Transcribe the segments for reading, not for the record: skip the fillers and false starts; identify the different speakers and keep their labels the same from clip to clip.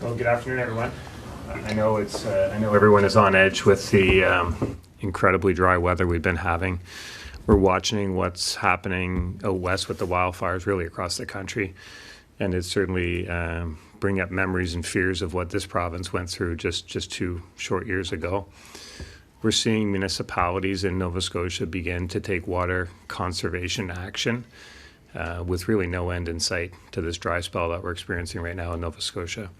Speaker 1: Well, good afternoon, everyone. I know everyone is on edge with the incredibly dry weather we've been having. We're watching what's happening out west with the wildfires, really across the country, and it's certainly bringing up memories and fears of what this province went through just 2 short years ago. We're seeing municipalities in Nova Scotia begin to take water conservation action with really no end in sight to this dry spell that we're experiencing right now in Nova Scotia.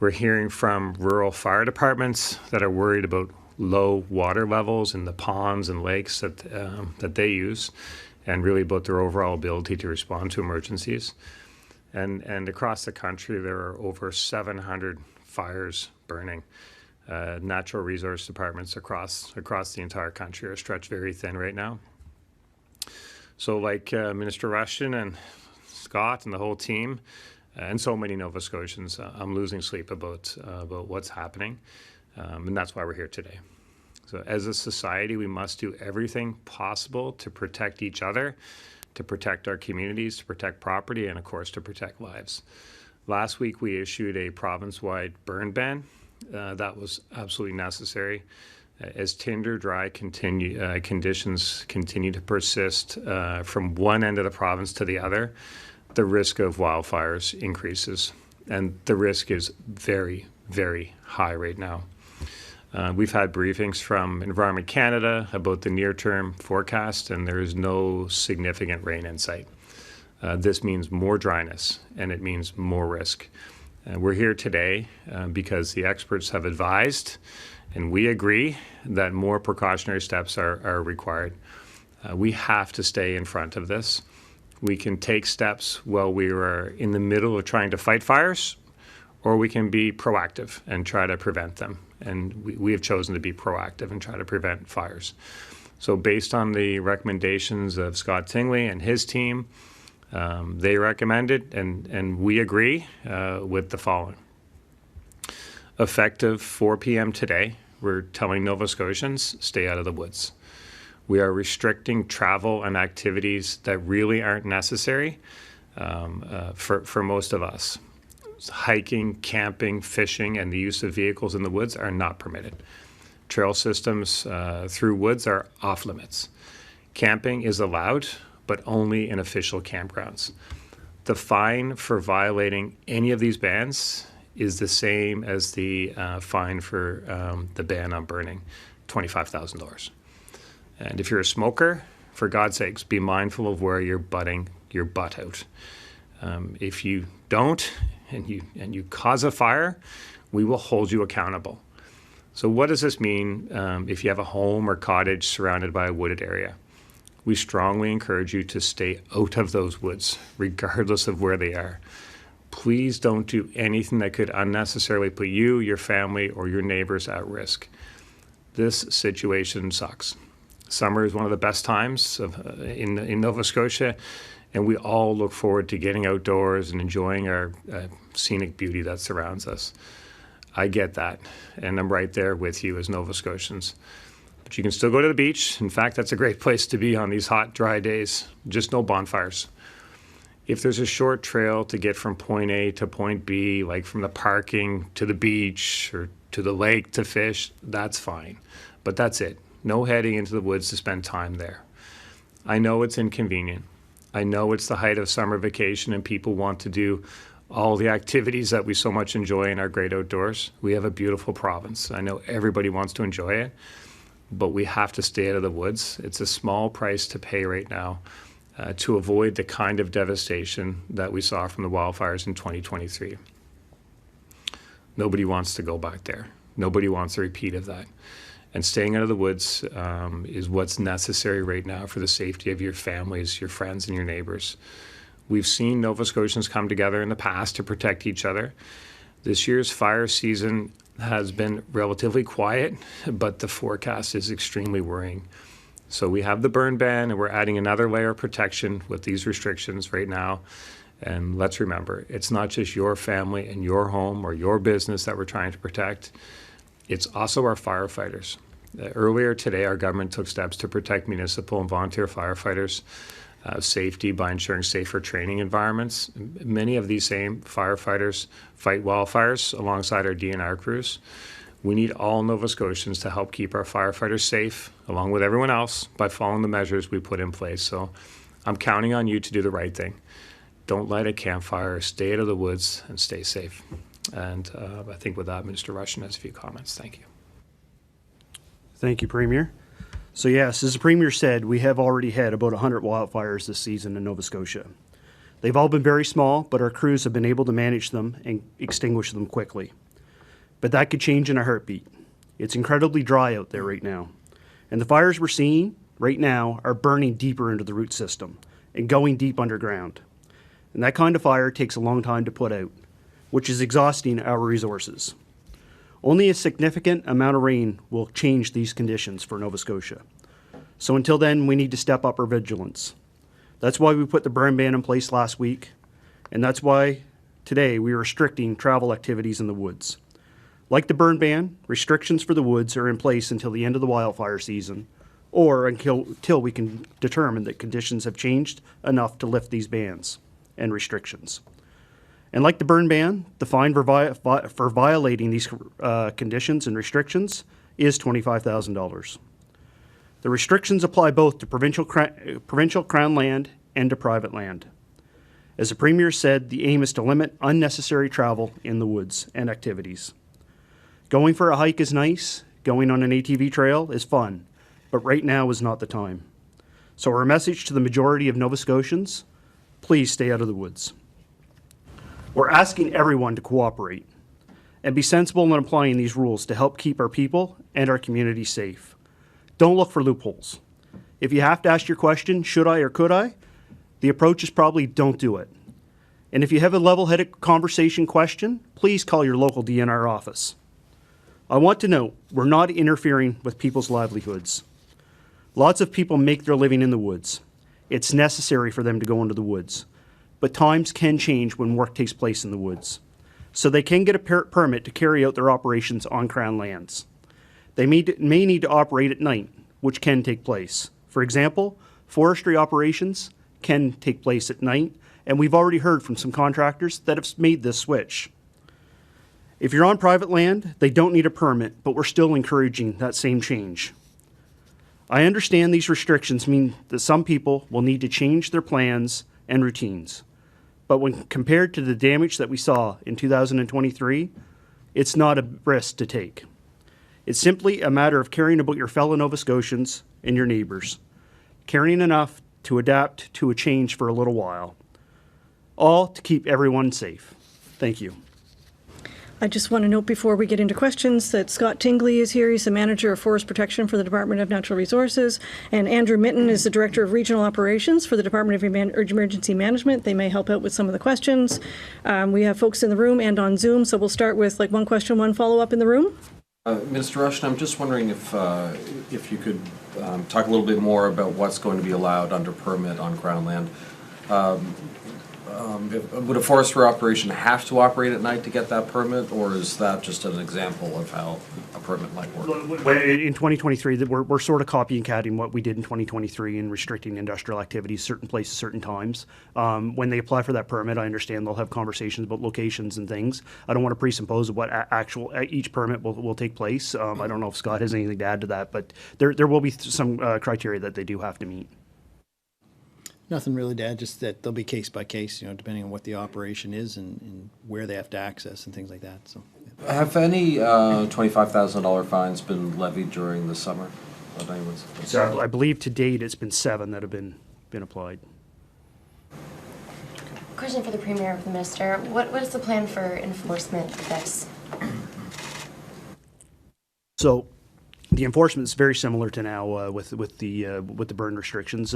Speaker 1: We're hearing from rural fire departments that are worried about low water levels in the ponds and lakes that they use, and really about their overall ability to respond to emergencies. And across the country, there are over 700 fires burning. Natural resource departments across the entire country are stretched very thin right now. So like Minister Rushton and Scott and the whole team, and so many Nova Scotians, I'm losing sleep about what's happening, and that's why we're here today. So as a society, we must do everything possible to protect each other, to protect our communities, to protect property, and of course to protect lives. Last week we issued a province-wide burn ban. That was absolutely necessary. As tinder dry conditions continue to persist from one end of the province to the other, the risk of wildfires increases, and the risk is very, very high right now. We've had briefings from Environment Canada about the near-term forecast, and there is no significant rain in sight. This means more dryness, and it means more risk. We're here today because the experts have advised, and we agree, that more precautionary steps are required. We have to stay in front of this. We can take steps while we are in the middle of trying to fight fires, or we can be proactive and try to prevent them. And we have chosen to be proactive and try to prevent fires. So based on the recommendations of Scott Tingley and his team, they recommended, and we agree with the following. Effective 4 p.m. today, we're telling Nova Scotians, stay out of the woods. We are restricting travel and activities that really aren't necessary for most of us. Hiking, camping, fishing, and the use of vehicles in the woods are not permitted. Trail systems through woods are off limits. Camping is allowed, but only in official campgrounds. The fine for violating any of these bans is the same as the fine for the ban on burning, $25,000. And if you're a smoker, for God's sakes, be mindful of where you're butting your butt out. If you don't, and you cause a fire, we will hold you accountable. So what does this mean if you have a home or cottage surrounded by a wooded area? We strongly encourage you to stay out of those woods, regardless of where they are. Please don't do anything that could unnecessarily put you, your family, or your neighbors at risk. This situation sucks. Summer is one of the best times in Nova Scotia, and we all look forward to getting outdoors and enjoying our scenic beauty that surrounds us. I get that, and I'm right there with you as Nova Scotians. But you can still go to the beach. In fact, that's a great place to be on these hot, dry days. Just no bonfires. If there's a short trail to get from point A to point B, like from the parking to the beach or to the lake to fish, that's fine. But that's it. No heading into the woods to spend time there. I know it's inconvenient. I know it's the height of summer vacation and people want to do all the activities that we so much enjoy in our great outdoors. We have a beautiful province. I know everybody wants to enjoy it, but we have to stay out of the woods. It's a small price to pay right now to avoid the kind of devastation that we saw from the wildfires in 2023. Nobody wants to go back there. Nobody wants a repeat of that. And staying out of the woods is what's necessary right now for the safety of your families, your friends, and your neighbors. We've seen Nova Scotians come together in the past to protect each other. This year's fire season has been relatively quiet, but the forecast is extremely worrying. So we have the burn ban, and we're adding another layer of protection with these restrictions right now. And let's remember, it's not just your family and your home or your business that we're trying to protect. It's also our firefighters. Earlier today, our government took steps to protect municipal and volunteer firefighters safety by ensuring safer training environments. Many of these same firefighters fight wildfires alongside our DNR crews. We need all Nova Scotians to help keep our firefighters safe, along with everyone else, by following the measures we put in place. So I'm counting on you to do the right thing. Don't light a campfire, stay out of the woods, and stay safe. And I think with that, Minister Rushton has a few comments. Thank you.
Speaker 2: Thank you, Premier. So yes, as the Premier said, we have already had about 100 wildfires this season in Nova Scotia. They've all been very small, but our crews have been able to manage them and extinguish them quickly. But that could change in a heartbeat. It's incredibly dry out there right now. And the fires we're seeing right now are burning deeper into the root system and going deep underground. And that kind of fire takes a long time to put out, which is exhausting our resources. Only a significant amount of rain will change these conditions for Nova Scotia. So until then, we need to step up our vigilance. That's why we put the burn ban in place last week, and that's why today we are restricting travel activities in the woods. Like the burn ban, restrictions for the woods are in place until the end of the wildfire season, or until we can determine that conditions have changed enough to lift these bans and restrictions. And like the burn ban, the fine for violating these conditions and restrictions is $25,000. The restrictions apply both to provincial Crown land and to private land. As the Premier said, the aim is to limit unnecessary travel in the woods and activities. Going for a hike is nice, going on an ATV trail is fun, but right now is not the time. So our message to the majority of Nova Scotians, please stay out of the woods. We're asking everyone to cooperate and be sensible in applying these rules to help keep our people and our community safe. Don't look for loopholes. If you have to ask your question, should I or could I? The approach is probably don't do it. And if you have a level-headed conversation question, please call your local DNR office. I want to note, we're not interfering with people's livelihoods. Lots of people make their living in the woods. It's necessary for them to go into the woods. But times can change when work takes place in the woods. So they can get a permit to carry out their operations on Crown lands. They may need to operate at night, which can take place. For example, forestry operations can take place at night, and we've already heard from some contractors that have made this switch. If you're on private land, they don't need a permit, but we're still encouraging that same change. I understand these restrictions mean that some people will need to change their plans and routines. But when compared to the damage that we saw in 2023, it's not a risk to take. It's simply a matter of caring about your fellow Nova Scotians and your neighbours, caring enough to adapt to a change for a little while, all to keep everyone safe. Thank you.
Speaker 3: I just want to note before we get into questions that Scott Tingley is here. He's the Manager of Forest Protection for the Department of Natural Resources. And Andrew Mitton is the Director of Regional Operations for the Department of Emergency Management. They may help out with some of the questions. We have folks in the room and on Zoom, so we'll start with like one question, one follow-up in the room.
Speaker 4: Mr. Rushton, I'm just wondering if you could talk a little bit more about what's going to be allowed under permit on Crown land. Would a forestry operation have to operate at night to get that permit, or is that just an example of how a permit might work?
Speaker 2: In 2023, we're sort of copying catting what we did in 2023 and restricting industrial activities, certain places, certain times. When they apply for that permit, I understand they'll have conversations about locations and things. I don't want to presuppose what each permit will take place. I don't know if Scott has anything to add to that, but there will be some criteria that they do have to meet.
Speaker 5: Nothing really to add, just that they'll be case by case, depending on what the operation is and where they have to access and things like that. So, yeah.
Speaker 4: Have any $25,000 fines been levied during the summer?
Speaker 2: So I believe to date it's been 7 that have been applied.
Speaker 6: Question for the Premier or the Minister. What is the plan for enforcement of this?
Speaker 2: So the enforcement is very similar to now with the burn restrictions.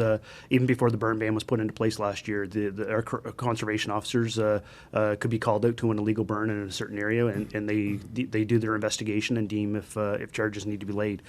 Speaker 2: Even before the burn ban was put into place last year, our conservation officers could be called out to an illegal burn in a certain area, and they do their investigation and deem if charges need to be laid.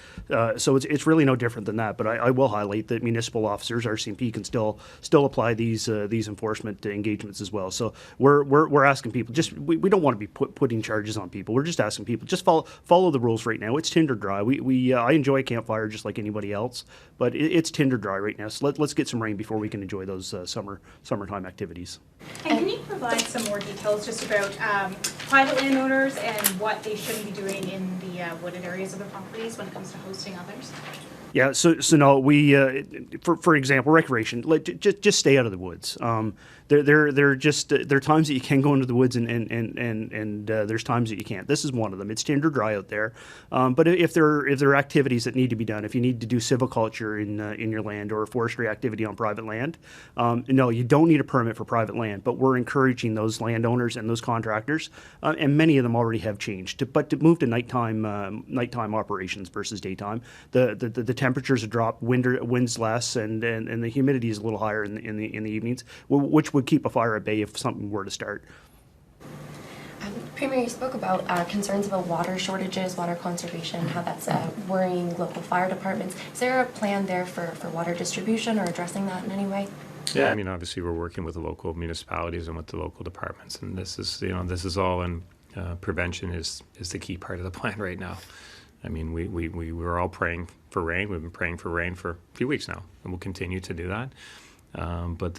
Speaker 2: So it's really no different than that. But I will highlight that municipal officers, RCMP, can still apply these enforcement engagements as well. So we're asking people, we don't want to be putting charges on people. We're just asking people just follow the rules right now. It's tinder dry. We I enjoy a campfire just like anybody else, but it's tinder dry right now. So let's get some rain before we can enjoy those summertime activities.
Speaker 7: And can you provide some more details just about private landowners and what they shouldn't be doing in the wooded areas of the properties when it comes to hosting others?
Speaker 2: Yeah, so no, we for example, recreation. Just stay out of the woods. There are times that you can go into the woods and there's times that you can't. This is one of them. It's tinder dry out there. But if there are activities that need to be done, if you need to do silviculture in your land or forestry activity on private land, no, you don't need a permit for private land. But we're encouraging those landowners and those contractors, and many of them already have changed, but to move to nighttime operations versus daytime. The temperatures have dropped, wind's less, and the humidity is a little higher in the evenings, which would keep a fire at bay if something were to start.
Speaker 6: Premier, you spoke about concerns about water shortages, water conservation, how that's worrying local fire departments. Is there a plan there for water distribution or addressing that in any way?
Speaker 1: Yeah, I mean, obviously we're working with the local municipalities and with the local departments, and this is all in prevention is the key part of the plan right now. I mean, we're all praying for rain. We've been praying for rain for a few weeks now, and we'll continue to do that. But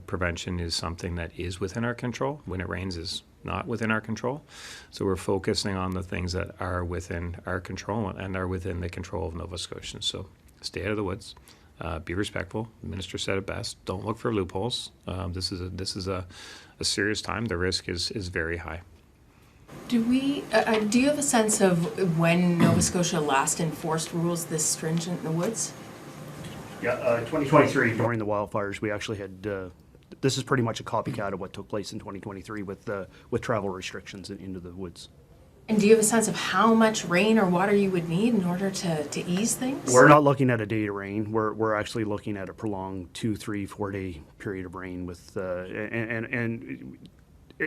Speaker 1: prevention is something that is within our control. When it rains is not within our control. So we're focusing on the things that are within our control and are within the control of Nova Scotians. So stay out of the woods, be respectful. The minister said it best. Don't look for loopholes. This is a serious time. The risk is very high.
Speaker 8: Do you have a sense of when Nova Scotia last enforced rules this stringent in the woods?
Speaker 2: Yeah, 2023 during the wildfires, we actually had. This is pretty much a copycat of what took place in 2023 with travel restrictions into the woods.
Speaker 8: And do you have a sense of how much rain or water you would need in order to ease things?
Speaker 2: We're not looking at a day of rain. We're actually looking at a prolonged 2, 3, 4 day period of rain with and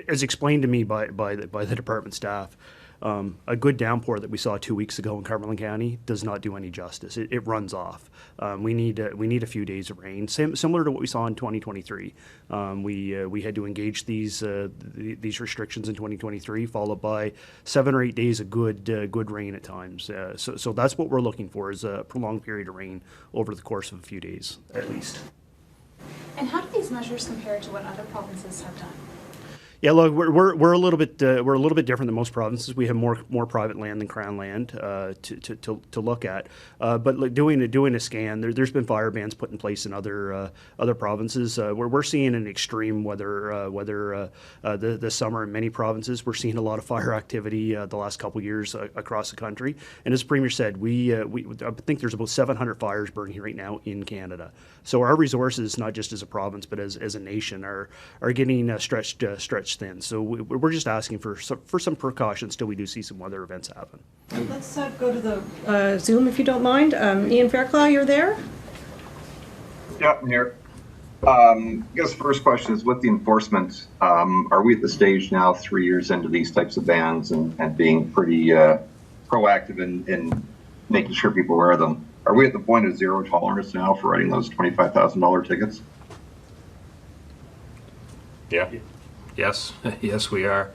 Speaker 2: as explained to me by the department staff. A good downpour that we saw 2 weeks ago in Cumberland County does not do any justice. It runs off. We need a few days of rain, similar to what we saw in 2023. We had to engage these restrictions in 2023, followed by 7 or 8 days of good rain at times. So that's what we're looking for, is a prolonged period of rain over the course of a few days at least.
Speaker 7: And how do these measures compare to what other provinces have done?
Speaker 2: Yeah, look, we're a little bit different than most provinces. We have more private land than Crown land to look at. But like doing a scan, there's been fire bans put in place in other provinces. We're seeing an extreme weather this summer in many provinces. We're seeing a lot of fire activity the last couple of years across the country. And as the Premier said, I think there's about 700 fires burning right now in Canada. So our resources, not just as a province but as a nation, are getting stretched thin. So we're just asking for some precautions till we do see some weather events happen.
Speaker 3: Let's go to the Zoom if you don't mind. Ian Fairclough, you're there?
Speaker 9: Yeah, I'm here. I guess the first question is, with the enforcement, are we at the stage now, 3 years into these types of bans and being pretty proactive in making sure people wear them? Are we at the point of zero tolerance now for writing those $25,000 tickets?
Speaker 1: Yeah. Yes. Yes, we are.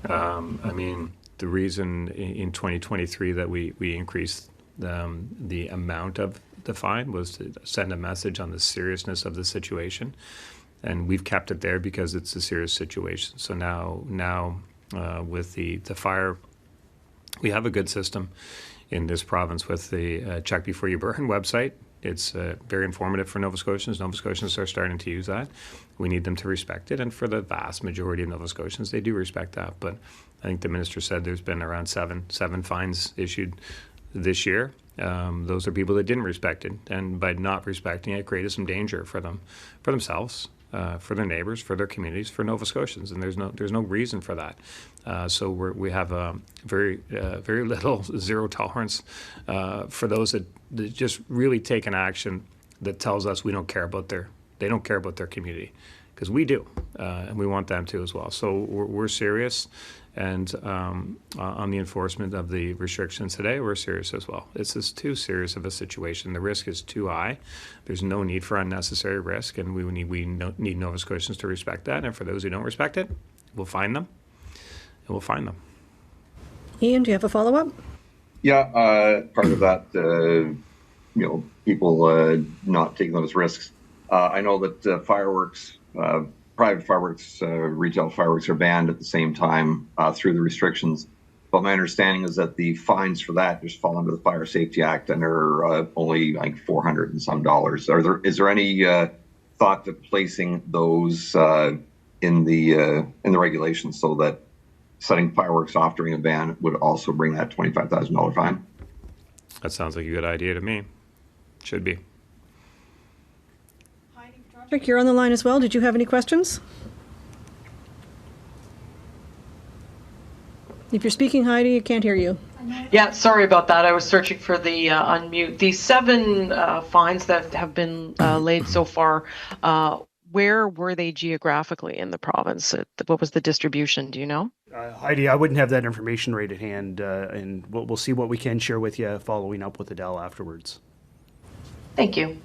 Speaker 1: I mean, the reason in 2023 that we increased the amount of the fine was to send a message on the seriousness of the situation. And we've kept it there because it's a serious situation. So now with the fire, we have a good system in this province with the Check Before You Burn website. It's very informative for Nova Scotians. Nova Scotians are starting to use that. We need them to respect it. And for the vast majority of Nova Scotians, they do respect that. But I think the minister said there's been around seven fines issued this year. Those are people that didn't respect it. And by not respecting it, created some danger for themselves, for their neighbors, for their communities, for Nova Scotians. And there's no reason for that. So we have a very little zero tolerance for those that just really take an action that tells us they don't care about their community, because we do, and we want them to as well. So we're serious, and on the enforcement of the restrictions today, we're serious as well. It's just too serious of a situation. The risk is too high. There's no need for unnecessary risk, and we need Nova Scotians to respect that. And for those who don't respect it, we'll fine them. And we'll find them.
Speaker 3: Ian, do you have a follow-up?
Speaker 9: Yeah, part of that, people not taking those risks. I know that fireworks, private fireworks, retail fireworks are banned at the same time through the restrictions. But my understanding is that the fines for that just fall under the Fire Safety Act and are only like $400 and some dollars. Is there any thought to placing those in the regulations so that setting fireworks off during a ban would also bring that $25,000 fine?
Speaker 1: That sounds like a good idea to me. Should be.
Speaker 3: Rick, you're on the line as well. Did you have any questions? If you're speaking, Heidi, I can't hear you.
Speaker 10: Yeah, sorry about that. I was searching for the unmute. The 7 fines that have been laid so far, where were they geographically in the province? What was the distribution? Do you know?
Speaker 2: Heidi, I wouldn't have that information right at hand, and we'll see what we can share with you following up with Adele afterwards.
Speaker 10: Thank you.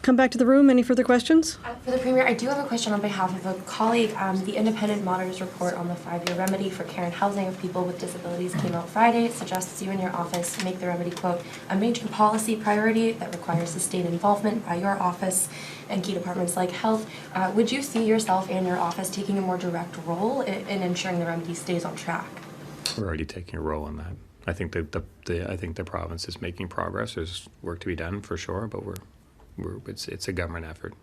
Speaker 3: Come back to the room. Any further questions?
Speaker 6: For the Premier, I do have a question on behalf of a colleague. The Independent Monitor's report on the 5-year remedy for care and housing of people with disabilities came out Friday. It suggests you and your office make the remedy, quote, a major policy priority that requires sustained involvement by your office and key departments like health. Would you see yourself and your office taking a more direct role in ensuring the remedy stays on track?
Speaker 1: We're already taking a role in that. I think I think the province is making progress. There's work to be done for sure, but it's a government effort.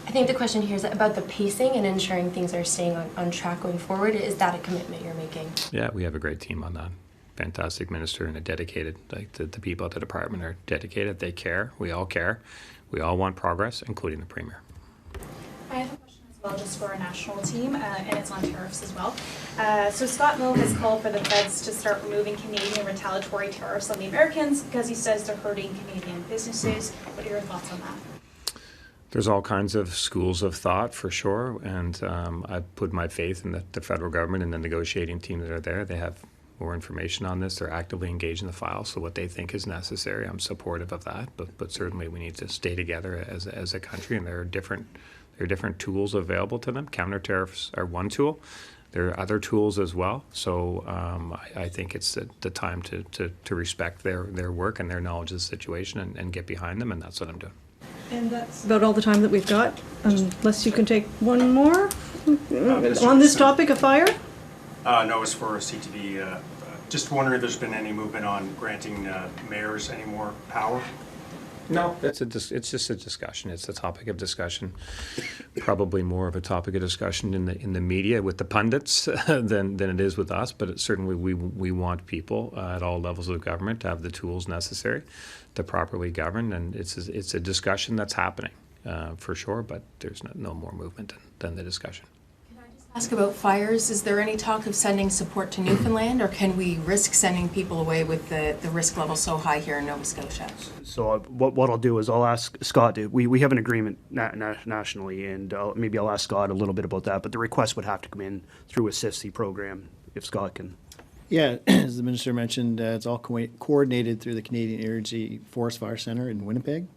Speaker 6: I think the question here is about the pacing and ensuring things are staying on track going forward. Is that a commitment you're making?
Speaker 1: Yeah, we have a great team on that. Fantastic minister and a dedicated, like the people at the department are dedicated. They care. We all care. We all want progress, including the Premier.
Speaker 7: I have a question as well, just for our national team, and it's on tariffs as well. So Scott Moe has called for the feds to start removing Canadian retaliatory tariffs on the Americans because he says they're hurting Canadian businesses. What are your thoughts on that?
Speaker 1: There's all kinds of schools of thought for sure, and I put my faith in the federal government and the negotiating team that are there. They have more information on this. They're actively engaged in the file, so what they think is necessary, I'm supportive of that. But certainly we need to stay together as a country, and there are different tools available to them. Counter tariffs are one tool. There are other tools as well. So I think it's the time to respect their work and their knowledge of the situation and get behind them, and that's what I'm doing.
Speaker 3: And that's about all the time that we've got, unless you can take one more on this topic of fire.
Speaker 11: No, it's for CTV. Just wondering if there's been any movement on granting mayors any more power.
Speaker 1: No, it's just a discussion. It's a topic of discussion, probably more of a topic of discussion in the media with the pundits than it is with us. But certainly we want people at all levels of government to have the tools necessary to properly govern, and it's a discussion that's happening for sure. But there's no more movement than the discussion.
Speaker 8: Ask about fires. Is there any talk of sending support to Newfoundland, or can we risk sending people away with the risk level so high here in Nova Scotia?
Speaker 2: So what I'll do is I'll ask Scott. We have an agreement nationally, and maybe I'll ask Scott a little bit about that. But the request would have to come in through a CIFC program, if Scott can.
Speaker 5: Yeah, as the minister mentioned, it's all coordinated through the Canadian Energy Forest Fire Centre in Winnipeg.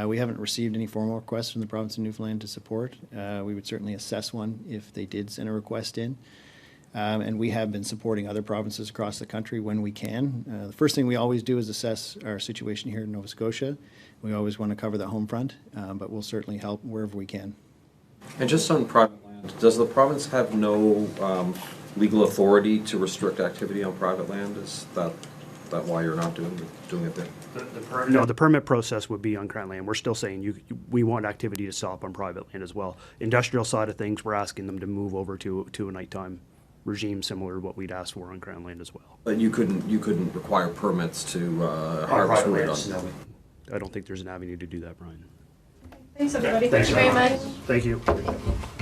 Speaker 5: We haven't received any formal requests from the province of Newfoundland to support. We would certainly assess one if they did send a request in. And we have been supporting other provinces across the country when we can. The first thing we always do is assess our situation here in Nova Scotia. We always want to cover the home front, but we'll certainly help wherever we can.
Speaker 4: And just on private land, does the province have no legal authority to restrict activity on private land? Is that why you're not doing it there?
Speaker 2: No, the permit process would be on Crown land. We're still saying we want activity to stop on private land as well. Industrial side of things, we're asking them to move over to a nighttime regime similar to what we'd ask for on Crown land as well.
Speaker 4: But you couldn't require permits to harvest wood on.
Speaker 2: No, I don't think there's an avenue to do that, Brian.
Speaker 7: Thanks, everybody.
Speaker 2: Thanks
Speaker 6: Thank you very much.
Speaker 2: Thank you.